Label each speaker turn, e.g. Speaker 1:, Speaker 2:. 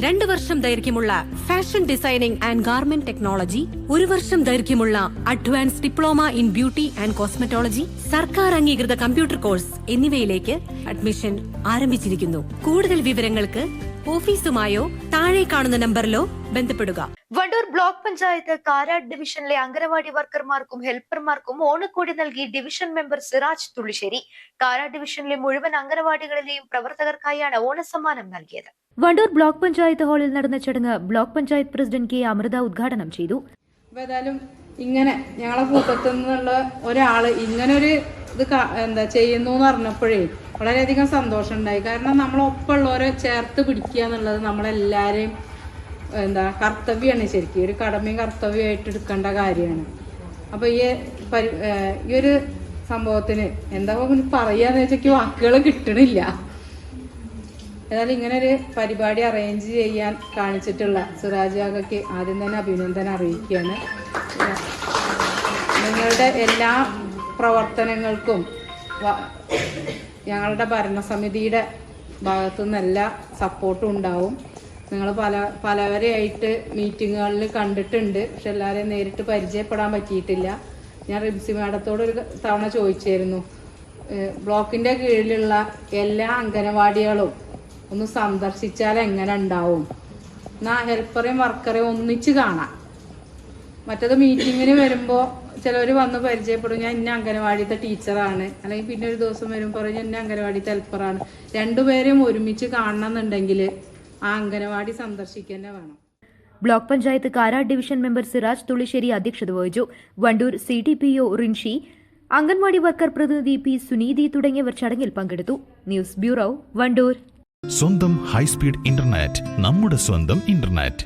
Speaker 1: 2 വർഷം ദൈർഘ്യമുള്ള fashion designing and garment technology, 1 വർഷം ദൈർഘ്യമുള്ള advance diploma in beauty and cosmetology, സർക്കാർ അംഗീകൃത കമ്പ്യൂട്ടർ കോഴ്സ് എന്നിവയിലേക്ക് അഡ്മിഷൻ ആരംഭിച്ചിരിക്കുന്നു. കൂടുതൽ വിവരങ്ങൾക്ക് ഓഫീസുമായോ താഴെ കാണുന്ന നമ്പറിലോ ബന്ധപ്പെടുക.
Speaker 2: വണ്ടൂർ ബ്ലോക്ക് പഞ്ചായത്ത് കാരാട് ഡിവിഷനിലെ അംഗനവാടി വർക്കർമാർക്കും ഹെൽപ്പർമാർക്കും ഓണക്കോടി നൽകി ഡിവിഷൻ മെമ്പർ സിറാജ് തുള്ളിശ്ശേരി. കാരാട് ഡിവിഷനിലെ മുഴുവൻ അംഗനവാടികളിലെയും പ്രവർത്തകർക്കായാണ് ഓണസമ്മാനം നൽകിയത്.
Speaker 3: വണ്ടൂർ ബ്ലോക്ക് പഞ്ചായത്ത് ഹാളിൽ നടന്ന ചടങ്ങ് block panchayat president K Amritha ഉദ്ഘാടനം ചെയ്തു.
Speaker 4: ഏതായാലും ഇങ്ങനെ ഞങ്ങളെ കൂട്ടത്തിൽ നിന്നുള്ള ഒരാള് ഇങ്ങനൊരു ഇത് ചെയ്യുന്നു എന്ന് പറഞ്ഞപ്പോഴേ വളരെയധികം സന്തോഷം ഉണ്ടായി. കാരണം നമ്മളൊപ്പമുള്ളവരെ ചേർത്ത് പിടിക്കുക എന്നുള്ളത് നമ്മളെല്ലാവരെയും കർത്തവ്യമാണ്. ശരിക്കും ഒരു കടമയും കർത്തവ്യമായിട്ട് എടുക്കേണ്ട കാര്യമാണ്. അപ്പോൾ ഈ ഒരു സംഭവത്തിന് എന്താ പറയാന്ന് വെച്ചാൽ വാക്കുകൾ കിട്ടണില്ല. ഏതായാലും ഇങ്ങനൊരു പരിപാടി അറേഞ്ച് ചെയ്യാൻ കാണിച്ചിട്ടുള്ള സിറാജ് ആകയ്ക്ക് ആദ്യം തന്നെ അഭിനന്ദനം അറിയിക്കുകയാണ്. നിങ്ങളുടെ എല്ലാ പ്രവർത്തനങ്ങൾക്കും ഞങ്ങളുടെ ഭരണസമിതിയുടെ ഭാഗത്തു നിന്നെല്ലാ സപ്പോർട്ടും ഉണ്ടാവും. നിങ്ങൾ പലവരെയായിട്ട് മീറ്റിങ്ങുകളിൽ കണ്ടിട്ടുണ്ട്, പക്ഷെ എല്ലാവരെയും നേരിട്ട് പരിചയപ്പെടാൻ പറ്റിയിട്ടില്ല. ഞാൻ റിംസി മാഡത്തോട് ഒരു തവണ ചോദിച്ചായിരുന്നു, ബ്ലോക്കിൻ്റെ കീഴിലുള്ള എല്ലാ അംഗനവാടികളും ഒന്ന് സന്ദർശിച്ചാൽ എങ്ങനെ ഉണ്ടാവും, എന്നാൽ ഹെൽപ്പറേയും വർക്കറേയും ഒന്നിച്ച് കാണാം. മറ്റത് മീറ്റിങ്ങിന് വരുമ്പോൾ ചിലവർ വന്ന് പരിചയപ്പെടും, ഞാൻ ഇന്ന അംഗനവാടിത്തെ ടീച്ചറാണ്, അല്ലെങ്കിൽ പിന്നെ ഒരു ദിവസം വരുമ്പോൾ പറയും ഞാൻ ഇന്ന അംഗനവാടിത്തെ ഹെൽപ്പറാണ്. രണ്ടുപേരെയും ഒരുമിച്ച് കാണണമെന്നുണ്ടെങ്കിൽ ആ അംഗനവാടി സന്ദർശിക്കുക തന്നെ വേണം.
Speaker 3: Block panchayat Karad division member Siraj Thullissery അധ്യക്ഷത വഹിച്ചു. വണ്ടൂർ CDPO റിൻഷി, അംഗൻവാടി വർക്കർ പ്രതിനിധി P സുനീതി തുടങ്ങിയവർ ചടങ്ങിൽ പങ്കെടുത്തു. News bureau, Wandoor.
Speaker 5: സ്വന്തം ഹൈസ്പീഡ് ഇന്റർനെറ്റ്, നമ്മുടെ സ്വന്തം ഇന്റർനെറ്റ്.